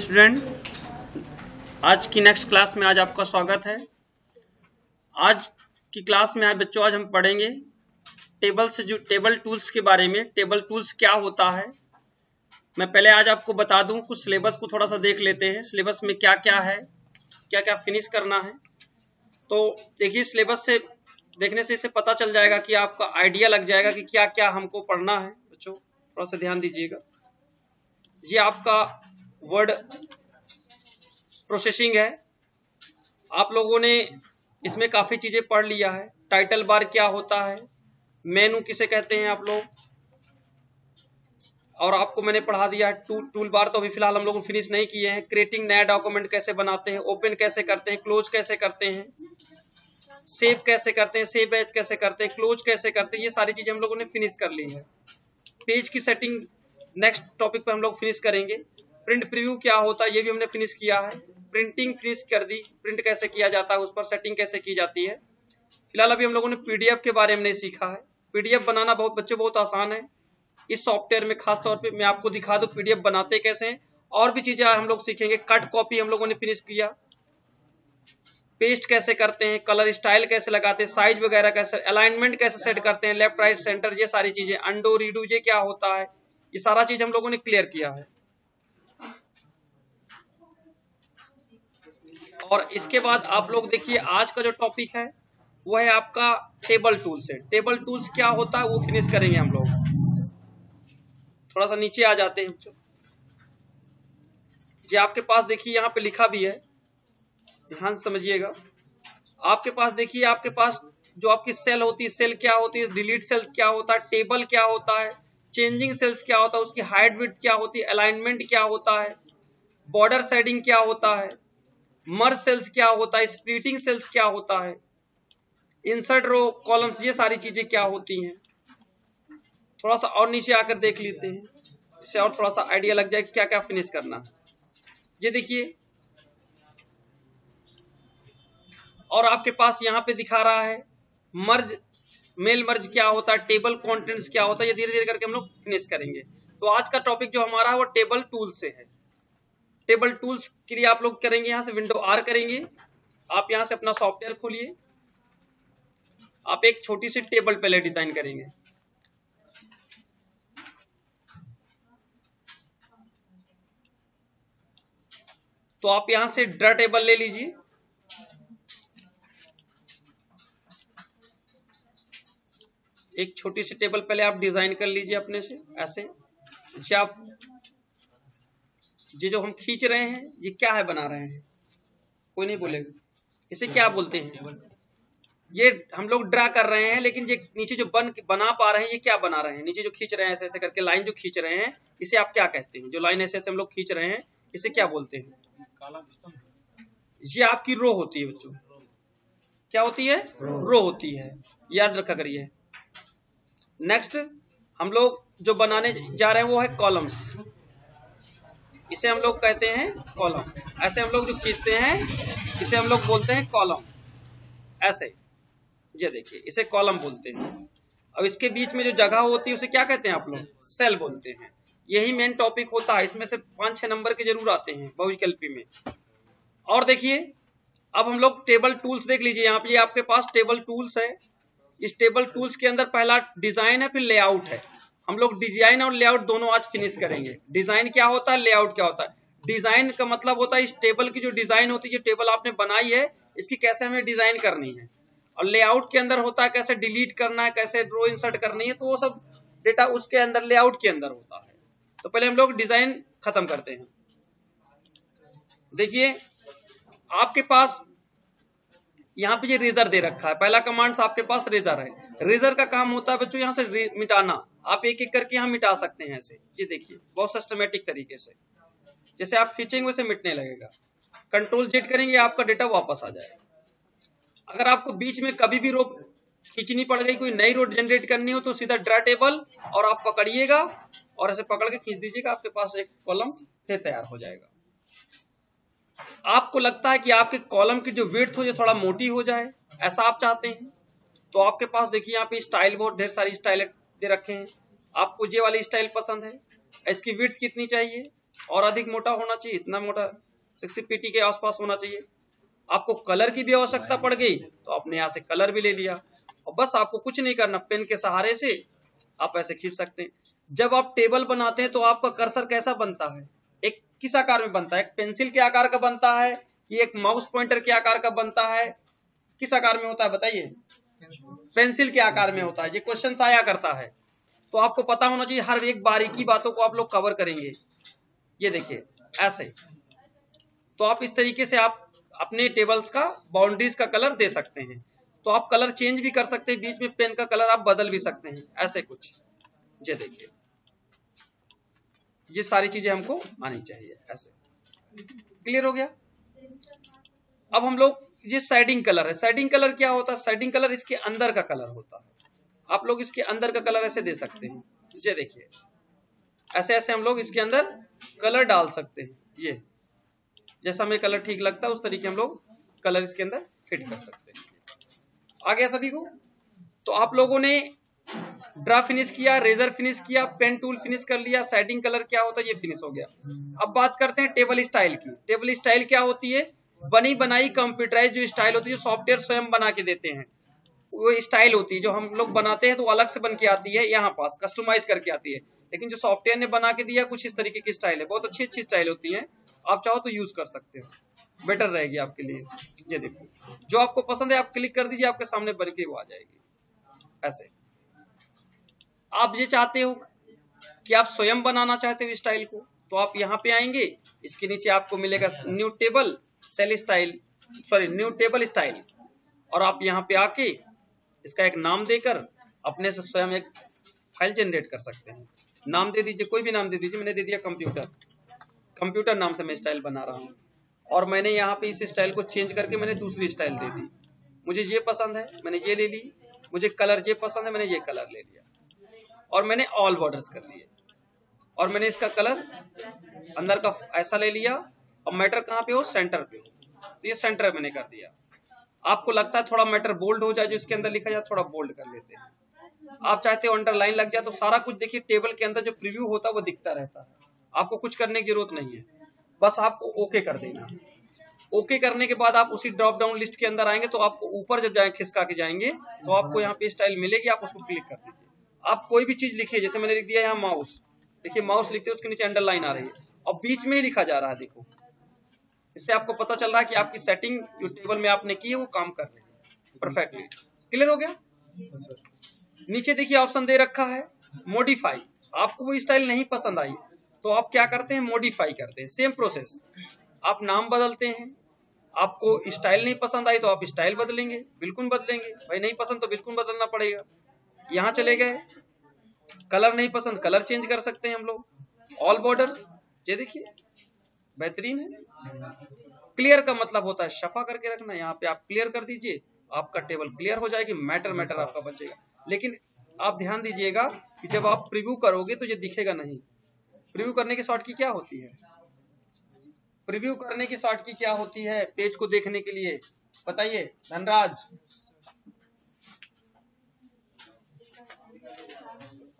Student, आज की next class में आज आपका स्वागत है। आज की क्लास में बच्चों आज हम पढ़ेंगे टेबल टूल्स के बारे में। टेबल टूल्स क्या होता है, मैं पहले आज आपको बता दूं। कुछ सिलेबस को थोड़ा सा देख लेते हैं, सिलेबस में क्या क्या है, क्या क्या फिनिश करना है। तो देखिए, सिलेबस से देखने से इसे पता चल जाएगा कि आपका आइडिया लग जाएगा कि क्या क्या हमको पढ़ना है। बच्चों थोड़ा सा ध्यान दीजिएगा। ये आपका वर्ड प्रोसेसिंग है। आप लोगों ने इसमें काफी चीजें पढ़ लिया है। टाइटल बार क्या होता है, मेनू किसे कहते हैं आप लोग, और आपको मैंने पढ़ा दिया है टूल बार। तो अभी फिलहाल हम लोग फिनिश नहीं किए हैं। क्रिएटिंग नया डॉक्यूमेंट कैसे बनाते हैं, ओपन कैसे करते हैं, क्लोज कैसे करते हैं, सेव कैसे करते हैं, सेव एज कैसे करते हैं, क्लोज कैसे करते हैं, ये सारी चीजें हम लोगों ने फिनिश कर ली है। पेज की सेटिंग नेक्स्ट टॉपिक पर हम लोग फिनिश करेंगे। प्रिंट प्रीव्यू क्या होता है ये भी हमने फिनिश किया है। प्रिंटिंग फिनिश कर दी, प्रिंट कैसे किया जाता है, उस पर सेटिंग कैसे की जाती है। फिलहाल अभी हम लोगों ने पीडीएफ के बारे में नहीं सीखा है। पीडीएफ बनाना बहुत आसान है। इस सॉफ्टवेयर में खास तौर पे मैं आपको दिखा दूं पीडीएफ बनाते कैसे हैं। और भी चीजें हम लोग सीखेंगे। कट कॉपी हम लोगों ने फिनिश किया, पेस्ट कैसे करते हैं, कलर स्टाइल कैसे लगाते हैं, साइज वगैरह कैसे, अलाइनमेंट कैसे सेट करते हैं, लेफ्ट राइट सेंटर, ये सारी चीजें, अंडो रीडू ये क्या होता है, ये सारा चीज हम लोगों ने क्लियर किया है। और इसके बाद आप लोग देखिए, आज का जो टॉपिक है वो है आपका टेबल टूल्स है। टेबल टूल्स क्या होता है वो फिनिश करेंगे हम लोग। थोड़ा सा नीचे आ जाते हैं जी। आपके पास देखिए यहाँ पे लिखा भी है, ध्यान समझिएगा। आपके पास देखिए, आपके पास जो आपकी सेल होती है, सेल क्या होती है, डिलीट सेल्स क्या होता है, टेबल क्या होता है, चेंजिंग सेल्स क्या होता है, उसकी हाइट विड्थ क्या होती है, अलाइनमेंट क्या होता है, बॉर्डर शेडिंग क्या होता है, मर्ज सेल्स क्या होता है, स्प्लिटिंग सेल्स क्या होता है, इंसर्ट रो कॉलम्स, ये सारी चीजें क्या होती हैं। थोड़ा सा और नीचे आकर देख लेते हैं, इससे और थोड़ा सा आइडिया लग जाए कि क्या क्या फिनिश करना है। ये देखिए, और आपके पास यहाँ पे दिखा रहा है मर्ज, मेल मर्ज क्या होता है, टेबल कंटेंट्स क्या होता है, ये धीरे धीरे करके हम लोग फिनिश करेंगे। तो आज का टॉपिक जो हमारा है वो टेबल टूल से है। टेबल टूल्स के लिए आप लोग करेंगे, यहाँ से विंडो आर करेंगे। आप यहाँ से अपना सॉफ्टवेयर खोलिए। आप एक छोटी सी टेबल पहले डिजाइन करेंगे। तो आप यहाँ से ड्रा टेबल ले लीजिए। एक छोटी सी टेबल पहले आप डिजाइन कर लीजिए अपने से, ऐसे। अच्छा, आप ये जो हम खींच रहे हैं ये क्या है, बना रहे हैं, कोई नहीं बोलेगा, इसे क्या बोलते हैं। ये हम लोग ड्रा कर रहे हैं, लेकिन ये नीचे जो बना पा रहे हैं ये क्या बना रहे हैं, नीचे जो खींच रहे हैं ऐसे ऐसे करके लाइन जो खींच रहे हैं, इसे आप क्या कहते हैं। जो लाइन ऐसे ऐसे हम लोग खींच रहे हैं इसे क्या बोलते हैं। ये आपकी रो होती है बच्चों। क्या होती है, रो होती है, याद रखा करिए। नेक्स्ट हम लोग जो बनाने जा रहे हैं वो है कॉलम्स। इसे हम लोग कहते हैं कॉलम। ऐसे हम लोग जो खींचते हैं इसे हम लोग बोलते हैं कॉलम। ऐसे ये देखिए, इसे कॉलम बोलते हैं। अब इसके बीच में जो जगह होती है उसे क्या कहते हैं आप लोग, सेल बोलते हैं। यही मेन टॉपिक होता है। इसमें से 5-6 नंबर के जरूर आते हैं बहुविकल्पी में। और देखिए, अब हम लोग टेबल टूल्स देख लीजिए। यहाँ पे आपके पास टेबल टूल्स है। इस टेबल टूल्स के अंदर पहला डिजाइन है, फिर लेआउट है। हम लोग डिजाइन और लेआउट दोनों आज फिनिश करेंगे। डिजाइन क्या होता है, लेआउट क्या होता है। डिजाइन का मतलब होता है इस टेबल की जो डिजाइन होती है, जो टेबल आपने बनाई है इसकी कैसे हमें डिजाइन करनी है। और लेआउट के अंदर होता है कैसे डिलीट करना है, कैसे रो इंसर्ट करनी है, तो वो सब डेटा उसके अंदर लेआउट के अंदर होता है। तो पहले हम लोग डिजाइन खत्म करते हैं। देखिए, आपके पास यहाँ पे ये रेजर दे रखा है। पहला कमांड आपके पास रेजर है। रेजर का काम होता है बच्चों यहाँ से मिटाना। आप एक एक करके यहाँ मिटा सकते हैं ऐसे। ये देखिए, बहुत सिस्टमेटिक तरीके से, जैसे आप खींचेंगे वैसे मिटने लगेगा। कंट्रोल जेड करेंगे, आपका डेटा वापस आ जाएगा। अगर आपको बीच में कभी भी रो खींचनी पड़ गई, कोई नई रो जनरेट करनी हो, तो सीधा ड्रा टेबल और आप पकड़िएगा और ऐसे पकड़ के खींच दीजिएगा, आपके पास एक कॉलम फिर तैयार हो जाएगा। आपको लगता है कि आपके कॉलम की जो विड्थ हो ये थोड़ा मोटी हो जाए, ऐसा आप चाहते हैं, तो आपके पास देखिए यहाँ पे स्टाइल बहुत ढेर सारी स्टाइल दे रखे हैं। आपको ये वाली स्टाइल पसंद है, इसकी विड्थ कितनी चाहिए, और अधिक मोटा होना चाहिए, इतना मोटा 60 pt के आसपास होना चाहिए। आपको कलर की भी आवश्यकता पड़ गई तो आपने यहाँ से कलर भी ले लिया, और बस आपको कुछ नहीं करना, पेन के सहारे से आप ऐसे खींच सकते हैं। जब आप टेबल बनाते हैं तो आपका कर्सर कैसा बनता है, एक किस आकार में बनता है, एक पेंसिल के आकार का बनता है, ये एक माउस पॉइंटर के आकार का बनता है, किस आकार में होता है बताइए? पेंसिल के आकार में होता है। ये क्वेश्चन आया करता है, तो आपको पता होना चाहिए, हर एक बारीकी बातों को आप लोग कवर करेंगे। ये देखिए ऐसे, तो आप इस तरीके से आप अपने टेबल्स का बाउंड्रीज का कलर दे सकते हैं। तो आप कलर चेंज भी कर सकते हैं, बीच में पेन का कलर आप बदल भी सकते हैं, ऐसे कुछ। ये देखिए, ये सारी चीजें हमको आनी चाहिए ऐसे। क्लियर हो गया? अब हम लोग, ये शेडिंग कलर है। शेडिंग कलर क्या होता है? शेडिंग कलर इसके अंदर का कलर होता है। आप लोग इसके अंदर का कलर ऐसे दे सकते हैं। ये देखिए, ऐसे ऐसे हम लोग इसके अंदर कलर डाल सकते हैं। ये जैसा हमें कलर ठीक लगता है उस तरीके हम लोग कलर इसके अंदर फिट कर सकते हैं। आ गया सभी को? तो आप लोगों ने ड्रा फिनिश किया, रेजर फिनिश किया, पेन टूल फिनिश कर लिया, शेडिंग कलर क्या होता है ये फिनिश हो गया। अब बात करते हैं टेबल स्टाइल की। टेबल स्टाइल क्या होती है? बनी बनाई कंप्यूटराइज जो स्टाइल होती है, जो सॉफ्टवेयर स्वयं बना के देते हैं, वो स्टाइल होती है। जो हम लोग बनाते हैं तो अलग से बन के आती है, यहाँ पास कस्टमाइज करके आती है, लेकिन जो सॉफ्टवेयर ने बना के दिया कुछ इस तरीके की स्टाइल है। बहुत अच्छी अच्छी स्टाइल होती है, आप चाहो तो यूज कर सकते हो, बेटर रहेगी आपके लिए। ये देखो, जो आपको पसंद है आप क्लिक कर दीजिए, आपके सामने बन के वो आ जाएगी ऐसे। आप ये चाहते हो कि आप स्वयं बनाना चाहते हो स्टाइल को, तो आप यहाँ पे आएंगे, इसके नीचे आपको मिलेगा new table cell style, sorry new table style, और आप यहाँ पे आके इसका एक नाम देकर अपने से स्वयं एक फाइल जनरेट कर सकते हैं। नाम दे दीजिए, कोई भी नाम दे दीजिए। मैंने दे दिया कंप्यूटर, कंप्यूटर नाम से मैं स्टाइल बना रहा हूँ, और मैंने यहाँ पे इस स्टाइल को चेंज करके मैंने दूसरी स्टाइल दे दी। मुझे ये पसंद है, मैंने ये ले ली। मुझे कलर ये पसंद है, मैंने ये कलर ले लिया, और मैंने ऑल बॉर्डर्स कर लिए, और मैंने इसका कलर अंदर का ऐसा ले लिया। और मैटर कहाँ पे हो? सेंटर पे हो, तो ये सेंटर मैंने कर दिया। आपको लगता है थोड़ा मैटर बोल्ड हो जाए, जो इसके अंदर लिखा जाए थोड़ा बोल्ड कर लेते हैं। आप चाहते हो अंडरलाइन लग जाए, तो सारा कुछ देखिए टेबल के अंदर जो प्रीव्यू होता है वो दिखता रहता है। आपको कुछ करने की जरूरत नहीं है, बस आपको ओके कर देना। ओके करने के बाद आप उसी ड्रॉप डाउन लिस्ट के अंदर आएंगे, तो आपको ऊपर जब जाए खिसका के जाएंगे तो आपको यहाँ पे स्टाइल मिलेगी, आप उसको क्लिक कर दीजिए। आप कोई भी चीज लिखिए, जैसे मैंने लिख दिया यहाँ माउस, देखिए माउस लिखते हैं उसके नीचे अंडरलाइन आ रही है, और बीच में ही लिखा जा रहा है। देखो, इससे आपको पता चल रहा है कि आपकी सेटिंग जो टेबल में आपने की है वो काम कर रही है परफेक्टली। क्लियर हो गया? नीचे देखिए ऑप्शन दे रखा है मॉडिफाई। आपको वो स्टाइल नहीं पसंद आई तो आप क्या करते हैं? मॉडिफाई करते हैं। सेम प्रोसेस, आप नाम बदलते हैं। आपको स्टाइल नहीं पसंद आई तो आप स्टाइल बदलेंगे, बिल्कुल बदलेंगे। भाई नहीं पसंद तो बिल्कुल बदलना पड़ेगा। यहाँ चले गए, कलर नहीं पसंद, कलर चेंज कर सकते हैं हम लोग। ऑल बॉर्डर्स, ये देखिए बेहतरीन है। क्लियर का मतलब होता है शफा करके रखना। यहाँ पे आप क्लियर कर दीजिए, आपका टेबल क्लियर हो जाएगी, मैटर आपका बचेगा। लेकिन आप ध्यान दीजिएगा कि जब आप प्रीव्यू करोगे तो ये दिखेगा नहीं। प्रीव्यू करने की शॉर्ट की क्या होती है? प्रीव्यू करने की शॉर्ट की क्या होती है पेज को देखने के लिए? बताइए धनराज,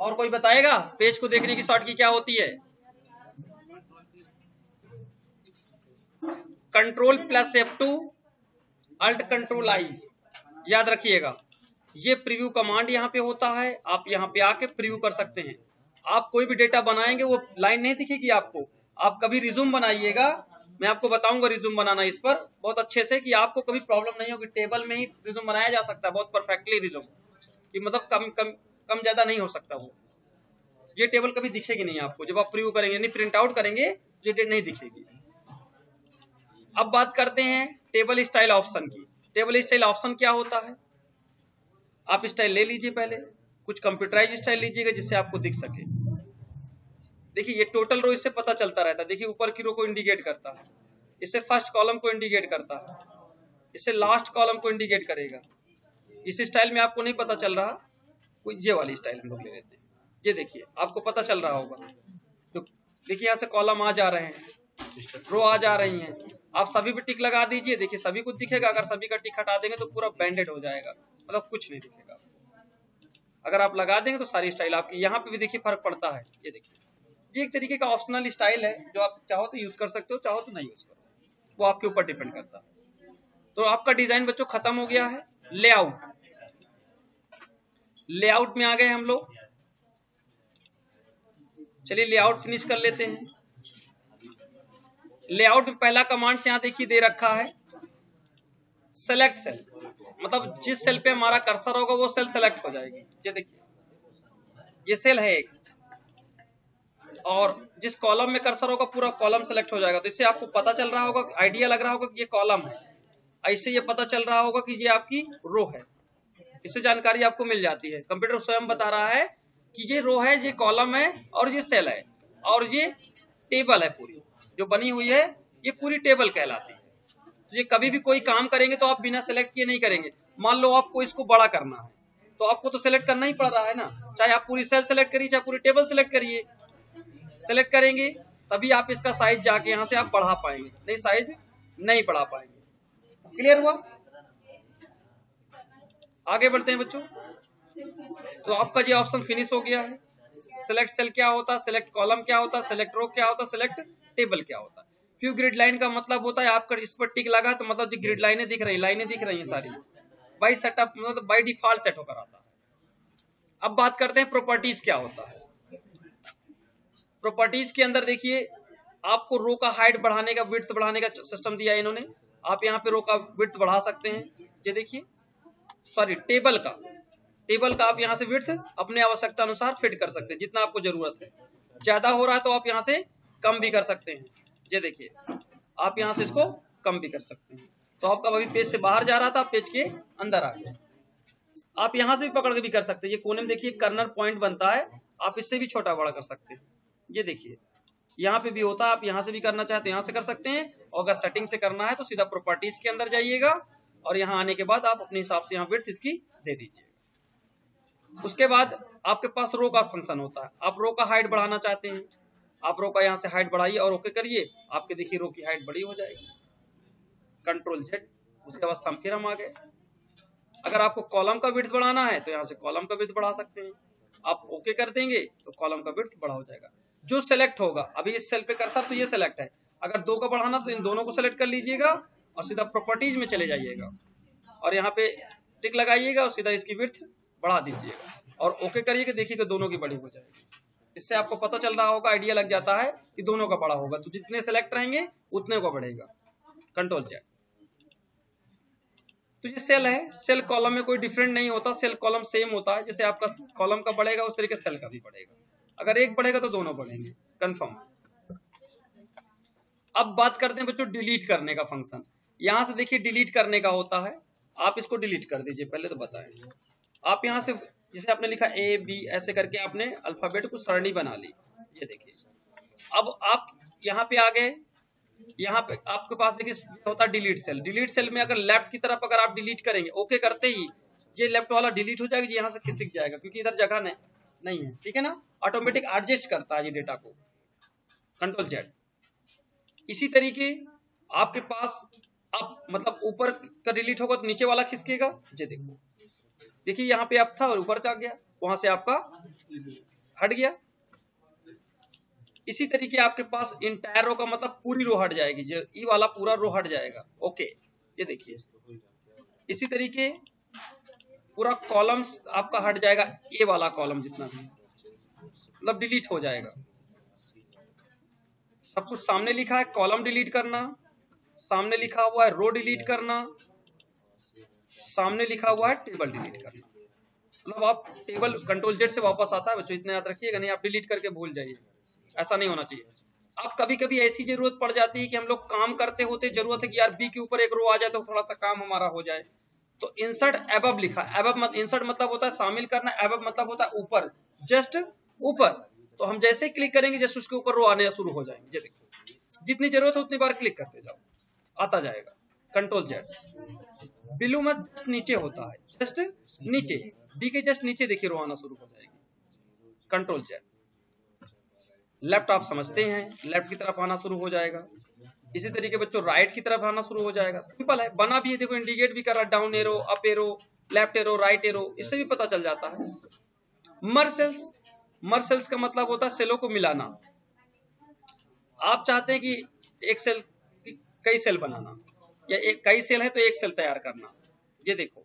और कोई बताएगा पेज को देखने की शॉर्ट की क्या होती है? Control plus F2 alt control I, याद रखिएगा। ये प्रीव्यू कमांड यहाँ पे होता है, आप यहाँ पे आके प्रीव्यू कर सकते हैं। आप कोई भी डेटा बनाएंगे वो लाइन नहीं दिखेगी आपको। आप कभी रिज्यूम बनाइएगा, मैं आपको बताऊंगा रिज्यूम बनाना इस पर बहुत अच्छे से, कि आपको कभी प्रॉब्लम नहीं होगी। टेबल में ही रिज्यूम बनाया जा सकता है बहुत परफेक्टली रिज्यूम, कि मतलब कम ज्यादा नहीं हो सकता वो। ये टेबल कभी दिखेगी नहीं आपको, जब आप प्रीव्यू करेंगे नहीं प्रिंट आउट करेंगे ये डेट नहीं दिखेगी। अब बात करते हैं टेबल स्टाइल ऑप्शन की। टेबल स्टाइल ऑप्शन क्या होता है? आप स्टाइल ले लीजिए, पहले कुछ कंप्यूटराइज स्टाइल लीजिएगा जिससे आपको दिख सके। देखिए ये टोटल रो इससे पता चलता रहता है। देखिए ऊपर की रो को इंडिकेट करता है, इससे फर्स्ट कॉलम को इंडिकेट करता है, इससे लास्ट कॉलम को इंडिकेट करेगा। इस स्टाइल में आपको नहीं पता चल रहा, कोई ये वाली स्टाइल हम लोग ले लेते हैं। ये देखिए आपको पता चल रहा होगा, तो देखिए यहाँ से कॉलम आ जा रहे हैं, रो आ जा रही हैं। आप सभी पे टिक लगा दीजिए, देखिए सभी कुछ दिखेगा। अगर सभी का टिक हटा देंगे तो पूरा बैंडेड हो जाएगा, मतलब कुछ नहीं दिखेगा आपको। अगर आप लगा देंगे तो सारी स्टाइल आपकी, यहाँ पे भी देखिए फर्क पड़ता है। ये देखिए ये एक तरीके का ऑप्शनल स्टाइल है, जो आप चाहो तो यूज कर सकते हो, चाहो तो नहीं यूज करो, वो आपके ऊपर डिपेंड करता है। तो आपका डिजाइन बच्चों खत्म हो गया है। लेआउट, लेआउट में आ गए हम लोग। चलिए लेआउट फिनिश कर लेते हैं। लेआउट में पहला कमांड यहाँ देखिए दे रखा है सेलेक्ट सेल, मतलब जिस सेल पे हमारा कर्सर होगा वो सेल सेलेक्ट हो जाएगी। ये देखिए ये सेल है एक, और जिस कॉलम में कर्सर होगा पूरा कॉलम सेलेक्ट हो जाएगा। तो इससे आपको पता चल रहा होगा, आइडिया लग रहा होगा कि ये कॉलम है, ऐसे ये पता चल रहा होगा कि ये आपकी रो है। इससे जानकारी आपको मिल जाती है। कंप्यूटर स्वयं बता रहा है कि ये रो है, ये कॉलम है, और ये सेल है, और ये टेबल है। पूरी जो बनी हुई है ये पूरी टेबल कहलाती है। तो ये कभी भी कोई काम करेंगे तो आप बिना सेलेक्ट किए नहीं करेंगे। मान लो आपको इसको बड़ा करना है तो आपको तो सेलेक्ट करना ही पड़ रहा है ना, चाहे आप पूरी सेल सेलेक्ट करिए चाहे पूरी टेबल सेलेक्ट करिए। सेलेक्ट करेंगे तभी आप इसका साइज जाके यहाँ से आप बढ़ा पाएंगे, नहीं साइज नहीं बढ़ा पाएंगे। क्लियर हुआ? आगे बढ़ते हैं बच्चों। तो आपका ये ऑप्शन फिनिश हो गया है। सेलेक्ट सेल क्या होता है, सेलेक्ट कॉलम क्या होता है, सेलेक्ट रो क्या होता है, सेलेक्ट टेबल क्या होता है। फ्यू ग्रिड लाइन का मतलब होता है आपका इस पर टिक लगा तो मतलब ग्रिड लाइनें दिख रही, लाइनें दिख रही हैं सारी, बाई सेटअप मतलब बाई डिफॉल्ट सेट होकर आता है। अब बात करते हैं प्रॉपर्टीज क्या होता है। प्रॉपर्टीज के अंदर देखिए आपको रो का हाइट बढ़ाने का, विड्थ बढ़ाने का सिस्टम दिया है इन्होंने। आप यहाँ पे रो का विड्थ बढ़ा सकते हैं। ये देखिए सॉरी टेबल का आप यहाँ से विड्थ अपने आवश्यकता अनुसार फिट कर सकते हैं जितना आपको जरूरत है। ज्यादा हो रहा है तो आप यहाँ से कम भी कर सकते हैं। ये देखिए आप यहाँ से इसको कम भी कर सकते हैं। तो आपका अभी पेज से बाहर जा रहा था, पेज के अंदर आ गया। आप यहाँ से भी पकड़ के भी कर सकते हैं। ये कोने में देखिए कर्नर पॉइंट बनता है, आप इससे भी छोटा बड़ा कर सकते हैं। ये देखिए यहाँ पे भी होता है, आप यहाँ से भी करना चाहते हैं यहाँ से कर सकते हैं, और अगर सेटिंग से करना है तो सीधा प्रॉपर्टीज के अंदर जाइएगा और यहाँ आने के बाद आप अपने हिसाब से यहाँ विड्थ इसकी दे दीजिए। उसके बाद आपके पास रो का फंक्शन होता है। आप रो का हाइट बढ़ाना चाहते हैं, आप रो का यहाँ से हाइट बढ़ाइए और ओके करिए, आपके देखिए रो की हाइट बड़ी हो जाएगी। कंट्रोल जेड, उसके अवस्था में फिर हम आ गए। अगर आपको कॉलम का विड्थ बढ़ाना है तो यहाँ से कॉलम का विड्थ बढ़ा सकते हैं। आप ओके कर देंगे तो कॉलम का विड्थ बड़ा हो जाएगा। जो सेलेक्ट होगा, अभी इस सेल पे कर्सर तो ये सेलेक्ट है, अगर दो का बढ़ाना तो इन दोनों को सेलेक्ट कर लीजिएगा और सीधा प्रॉपर्टीज में चले जाइएगा और यहाँ पे टिक लगाइएगा और सीधा इसकी विड्थ बढ़ा दीजिएगा और ओके करिएगा। देखिएगा दोनों की बड़ी हो जाएगी। इससे आपको पता चल रहा होगा, आइडिया लग जाता है कि दोनों का बड़ा होगा, तो जितने सेलेक्ट रहेंगे उतने का बढ़ेगा। Control Z. तो ये सेल है, सेल कॉलम में कोई डिफरेंट नहीं होता, सेल कॉलम सेम होता है। जैसे आपका कॉलम का बढ़ेगा उस तरीके सेल का भी बढ़ेगा। अगर एक बढ़ेगा तो दोनों बढ़ेंगे, कंफर्म। अब बात करते हैं बच्चों डिलीट करने का फंक्शन। यहां से देखिए डिलीट करने का होता है, आप इसको डिलीट कर दीजिए। पहले तो बताएं, आप यहां से जैसे आपने लिखा ए बी ऐसे करके आपने अल्फाबेट को सरणी बना ली। ये देखिए अब आप यहाँ पे आ गए, यहाँ पे आपके पास देखिए होता है डिलीट सेल। डिलीट सेल में अगर लेफ्ट की तरफ अगर आप डिलीट करेंगे, ओके करते ही ये लेफ्ट वाला डिलीट हो जाएगा, यहाँ से खिसक जाएगा क्योंकि इधर जगह नहीं है। ठीक है ना, ऑटोमेटिक एडजस्ट करता है ये डेटा को। Control Z. इसी तरीके आपके पास अब मतलब ऊपर का डिलीट होगा तो नीचे वाला खिसकेगा। ये देखो देखिए यहाँ पे अब था और ऊपर जा गया, वहां से आपका हट गया। इसी तरीके आपके पास इंटायर रो का मतलब पूरी रो हट जाएगी, जो ई वाला पूरा रो हट जाएगा। ओके ये देखिए इसी तरीके पूरा कॉलम आपका हट जाएगा, ए वाला कॉलम जितना भी मतलब डिलीट हो जाएगा। सब कुछ सामने लिखा है, कॉलम डिलीट करना, सामने लिखा हुआ है रो डिलीट करना, सामने लिखा हुआ है टेबल डिलीट करना। मतलब आप टेबल कंट्रोल जेड से वापस आता है बच्चों, इतना याद रखिएगा, नहीं आप डिलीट करके भूल जाइए, ऐसा नहीं होना चाहिए। अब कभी कभी ऐसी जरूरत पड़ जाती है कि हम लोग काम करते होते जरूरत है कि यार बी के ऊपर एक रो आ जाए तो थोड़ा सा काम हमारा हो जाए, तो इंसर्ट एबव लिखा। एबव इंसर्ट मतलब होता है शामिल करना, एबव मतलब होता है ऊपर, जस्ट ऊपर। तो हम जैसे क्लिक करेंगे जस्ट उसके ऊपर रो आने शुरू हो जाएंगे। देखो जितनी जरूरत है उतनी बार क्लिक करते जाओ, आता जाएगा। Control Z. बिलो में जस्ट नीचे होता है, जस्ट नीचे, बी के जस्ट नीचे देखिए रो आना शुरू हो जाएगी। Control Z. लेफ्ट आप समझते हैं, लेफ्ट की तरफ आना शुरू हो जाएगा। इसी तरीके बच्चों राइट की तरफ आना शुरू हो जाएगा। सिंपल है, बना भी है, देखो इंडिकेट भी कर रहा है, down arrow, up arrow, left arrow, right arrow, इससे भी पता चल जाता है। मर्ज सेल्स, मर्ज सेल्स का मतलब होता है सेलों को मिलाना। आप चाहते हैं कि एक सेल कई सेल बनाना, या कई सेल है तो एक सेल तैयार करना। ये देखो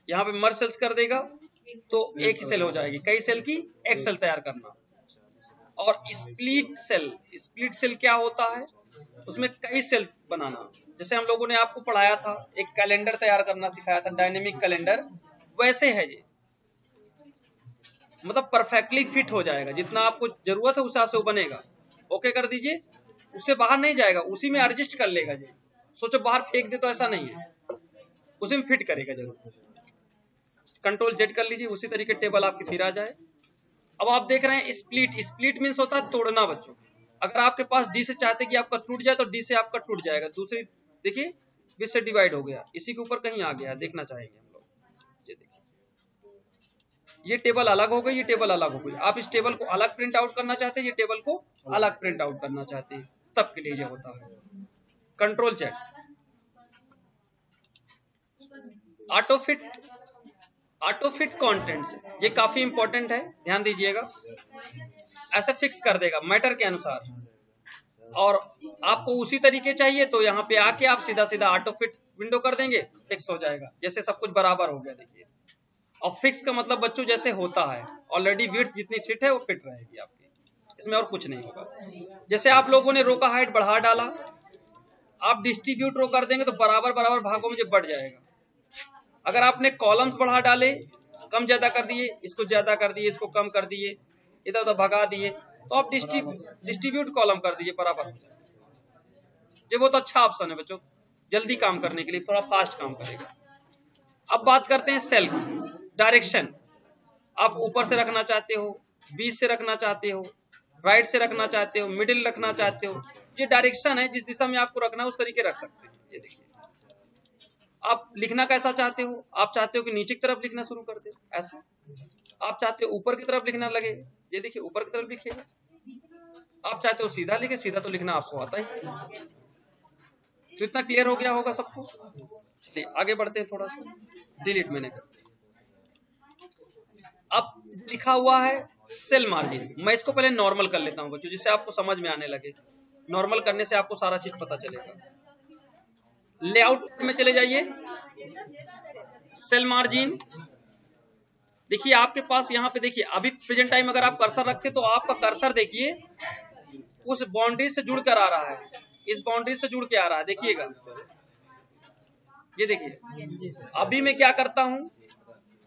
यहाँ पे मर्ज सेल्स कर देगा तो एक ही सेल हो जाएगी, कई सेल की एक सेल तैयार करना। और स्प्लिट सेल क्या होता है, उसमें कई सेल बनाना। जैसे हम लोगों ने आपको पढ़ाया था, एक कैलेंडर तैयार करना सिखाया था, डायनेमिक कैलेंडर, वैसे है ये। मतलब परफेक्टली फिट हो जाएगा, जितना आपको जरूरत है उस हिसाब से वो बनेगा। ओके कर दीजिए, उससे बाहर नहीं जाएगा, उसी में एडजस्ट कर लेगा जी। सोचो बाहर फेंक दे तो ऐसा नहीं है, उसी में फिट करेगा जरूर। कंट्रोल जेड कर लीजिए, उसी तरीके टेबल आपकी फिर आ जाए। अब आप देख रहे हैं स्प्लिट मीन्स होता है तोड़ना बच्चों। अगर आपके पास डी से चाहते कि आपका टूट जाए तो डी से आपका टूट जाएगा। दूसरी देखिए बीच से डिवाइड हो गया, इसी के ऊपर कहीं आ गया, देखना चाहेंगे हम लोग। ये देखिए ये टेबल अलग हो गई, ये टेबल अलग हो गई। आप इस टेबल को अलग प्रिंट आउट करना चाहते हैं, ये टेबल को अलग प्रिंट आउट करना चाहते हैं, तब के लिए ये होता है। Control Z. Auto fit contents, ये काफी इंपॉर्टेंट है, ध्यान दीजिएगा। ऐसे फिक्स कर देगा मैटर के अनुसार, और आपको उसी तरीके चाहिए तो यहाँ पे आके आप सीधा सीधा ऑटो फिट विंडो कर देंगे, फिक्स हो जाएगा। जैसे सब कुछ बराबर हो गया देखिए। और फिक्स का मतलब बच्चों जैसे होता है ऑलरेडी, विड्थ जितनी फिट है वो फिट रहेगी आपकी, इसमें और कुछ नहीं होगा। जैसे आप लोगों ने रो का हाइट बढ़ा डाला, आप डिस्ट्रीब्यूट रो कर देंगे तो बराबर बराबर भागों में बढ़ जाएगा। अगर आपने कॉलम्स बढ़ा डाले, कम ज्यादा कर दिए, इसको ज्यादा कर दिए, इसको कम कर दिए, इधर उधर भगा दिए, तो आप डिस्ट्रीब्यूट कॉलम कर दीजिए, बराबर हो जाए। ये बहुत अच्छा ऑप्शन है बच्चों, जल्दी काम करने के लिए, थोड़ा फास्ट काम करेगा। अब बात करते हैं सेल की डायरेक्शन। आप ऊपर से रखना चाहते हो, बीच से रखना चाहते हो, राइट से रखना चाहते हो, मिडिल रखना चाहते हो, ये डायरेक्शन है, जिस दिशा में आपको रखना है उस तरीके रख सकते हैं। ये देखिए आप लिखना कैसा चाहते हो, आप चाहते हो कि नीचे की तरफ लिखना शुरू कर दे ऐसा, आप चाहते हो ऊपर की तरफ लिखना लगे, ये देखिए ऊपर की तरफ लिखेगा, आप चाहते हो सीधा लिखे, सीधा तो लिखना आपको आता ही। तो इतना क्लियर हो गया होगा सबको। आगे बढ़ते हैं थोड़ा सा, डिलीट मैंने कर। अब लिखा हुआ है सेल मार्जिन, मैं इसको पहले नॉर्मल कर लेता हूँ बच्चों, जिससे आपको समझ में आने लगे। नॉर्मल करने से आपको सारा चीज पता चलेगा। लेआउट में चले जाइए, सेल मार्जिन देखिए आपके पास यहाँ पे देखिए, अभी प्रेजेंट टाइम अगर आप कर्सर रखते तो आपका कर्सर देखिए उस बाउंड्री से जुड़ कर आ रहा है, इस बाउंड्री से जुड़ के आ रहा है, देखिएगा। ये देखिए अभी मैं क्या करता हूं,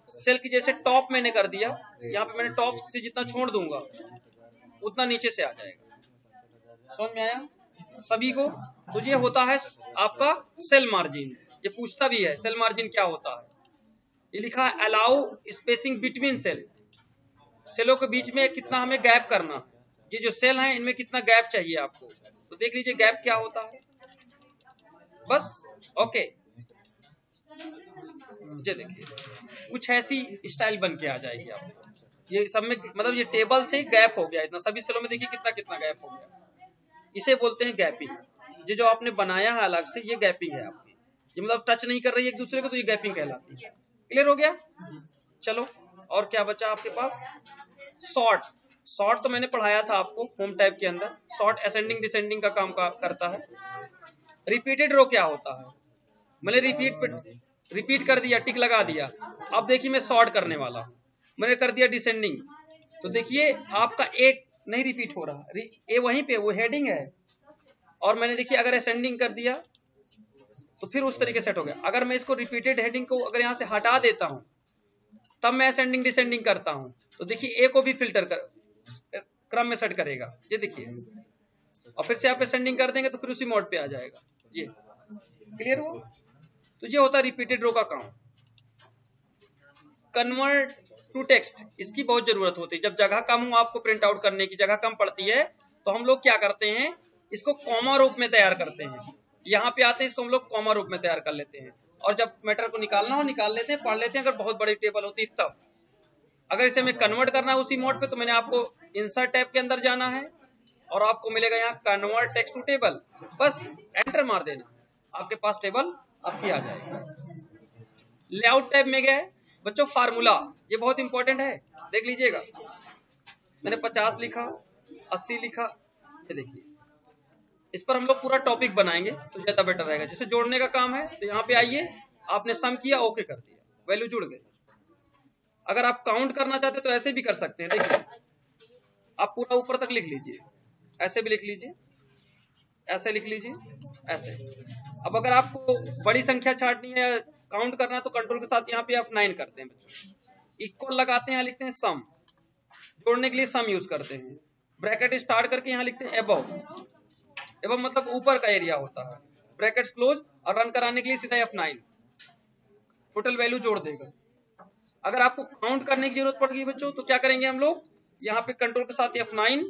सेल की जैसे टॉप मैंने कर दिया, यहाँ पे मैंने टॉप से जितना छोड़ दूंगा उतना नीचे से आ जाएगा। समझ में आया सभी को? तो ये होता है आपका सेल मार्जिन। ये पूछता भी है सेल मार्जिन क्या होता है। ये लिखा है अलाउ स्पेसिंग बिटवीन सेल, सेलों के बीच में कितना हमें गैप करना। ये जो सेल हैं इनमें कितना गैप चाहिए आपको, तो देख लीजिए गैप क्या होता है बस। ओके ये देखिए कुछ ऐसी स्टाइल बन के आ जाएगी आपको। ये सब में मतलब ये टेबल से गैप हो गया इतना, सभी सेलों में देखिए कितना कितना गैप हो गया, इसे बोलते हैं गैपिंग। ये जो आपने बनाया है अलग से, ये गैपिंग है आपकी, ये मतलब टच नहीं कर रही है एक दूसरे को, तो ये गैपिंग कहलाती है। क्लियर हो गया? चलो और क्या बचा आपके पास? शॉर्ट तो मैंने पढ़ाया था आपको होम टाइप के अंदर। शॉर्ट असेंडिंग डिसेंडिंग का काम करता है। रिपीटेड रो क्या होता है, मैंने रिपीट कर दिया, टिक लगा दिया। अब देखिए मैं शॉर्ट करने वाला, मैंने कर दिया डिसेंडिंग, तो देखिए आपका एक नहीं रिपीट हो रहा, ए वहीं पे वो हेडिंग है, और मैंने देखिए अगर असेंडिंग कर दिया तो फिर उस तरीके सेट हो गया। अगर मैं इसको रिपीटेड हेडिंग को अगर यहाँ से हटा देता हूं तब मैं असेंडिंग डिसेंडिंग करता हूं, तो देखिए ए को भी फिल्टर कर क्रम में सेट करेगा। ये देखिए, और फिर से आप असेंडिंग कर देंगे तो फिर उसी मोड पे आ जाएगा। ये क्लियर हो? तो ये होता है रिपीटेड रो का काम। कन्वर्ट टू टेक्स्ट, इसकी बहुत जरूरत होती है। जब जगह कम हो, आपको प्रिंट आउट करने की जगह कम पड़ती है, तो हम लोग क्या करते हैं, इसको कॉमा रूप में तैयार करते हैं। यहाँ पे आते हैं, इसको हम लोग कॉमा रूप में तैयार कर लेते हैं, और जब मैटर को निकालना हो निकाल लेते हैं, पढ़ लेते हैं। अगर बहुत बड़ी टेबल होती है तब, अगर इसे हमें कन्वर्ट करना है उसी मोड पे, तो मैंने आपको इंसर्ट टैब के अंदर जाना है, और आपको मिलेगा यहाँ कन्वर्ट टेक्स्ट टू टेबल, बस एंटर मार देना, आपके पास टेबल आपकी आ जाएगी। लेआउट टैब में गए बच्चों, फार्मूला ये बहुत इंपॉर्टेंट है, देख लीजिएगा। मैंने 50 लिखा, 80 लिखा, ये देखिए, इस पर हम लोग पूरा टॉपिक बनाएंगे तो ज्यादा बेटर रहेगा। जैसे जोड़ने का काम है तो यहाँ पे आइए, आपने सम किया, ओके कर दिया, वैल्यू जुड़ गई। अगर आप काउंट करना चाहते तो ऐसे भी कर सकते हैं। देखिए, आप पूरा ऊपर तक लिख लीजिए, ऐसे भी लिख लीजिए, ऐसे लिख लीजिए, ऐसे। अब अगर आपको बड़ी संख्या छांटनी है, काउंट करना है, तो कंट्रोल के साथ यहाँ पे F9 करते हैं बच्चों, इक्वल लगाते हैं, लिखते हैं सम, जोड़ने के लिए सम यूज करते हैं, ब्रैकेट स्टार्ट करके यहाँ लिखते हैं एबव, एबव मतलब ऊपर का एरिया होता है, ब्रैकेट क्लोज, और रन कराने के लिए सीधा F9, टोटल वैल्यू जोड़ देगा। अगर आपको काउंट करने की जरूरत पड़ गई बच्चों तो क्या करेंगे हम लोग, यहाँ पे कंट्रोल के साथ F9,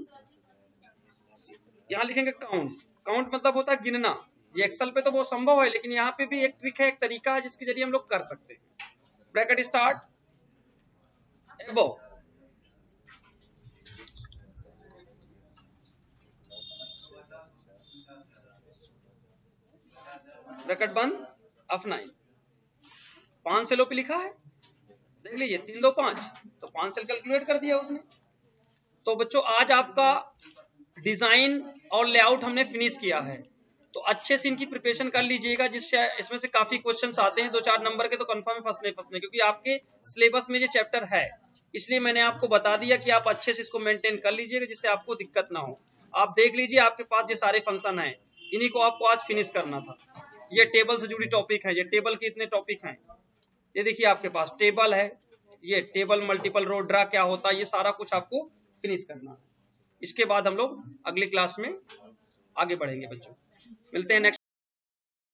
यहाँ लिखेंगे काउंट, काउंट मतलब होता है गिनना। ये एक्सेल पे तो बहुत संभव है, लेकिन यहाँ पे भी एक ट्रिक है, एक तरीका है जिसके जरिए हम लोग कर सकते हैं। ब्रैकेट स्टार्ट, एबव, ब्रैकेट बंद, F9, 5 सेलों पे लिखा है, देख लीजिए, 3 2 5, तो 5 सेल कैलकुलेट कर दिया उसने। तो बच्चों आज आपका डिजाइन और लेआउट हमने फिनिश किया है, तो अच्छे से इनकी प्रिपरेशन कर लीजिएगा, जिससे इसमें से काफी क्वेश्चंस आते हैं 2-4 नंबर के, तो कंफर्म फंसने, क्योंकि आपके सिलेबस में ये चैप्टर है, इसलिए मैंने आपको बता दिया कि आप अच्छे से इसको मेंटेन कर लीजिएगा, जिससे आपको दिक्कत ना हो। आप देख लीजिए, आपके पास ये सारे फंक्शन हैं, इन्हीं को आपको आज फिनिश करना था। ये टेबल से जुड़ी टॉपिक है, ये टेबल के इतने टॉपिक हैं, ये देखिए आपके पास टेबल है, ये टेबल, मल्टीपल रो ड्रा क्या होता है, ये सारा कुछ आपको फिनिश करना है। इसके बाद हम लोग अगली क्लास में आगे बढ़ेंगे बच्चों, मिलते हैं नेक्स्ट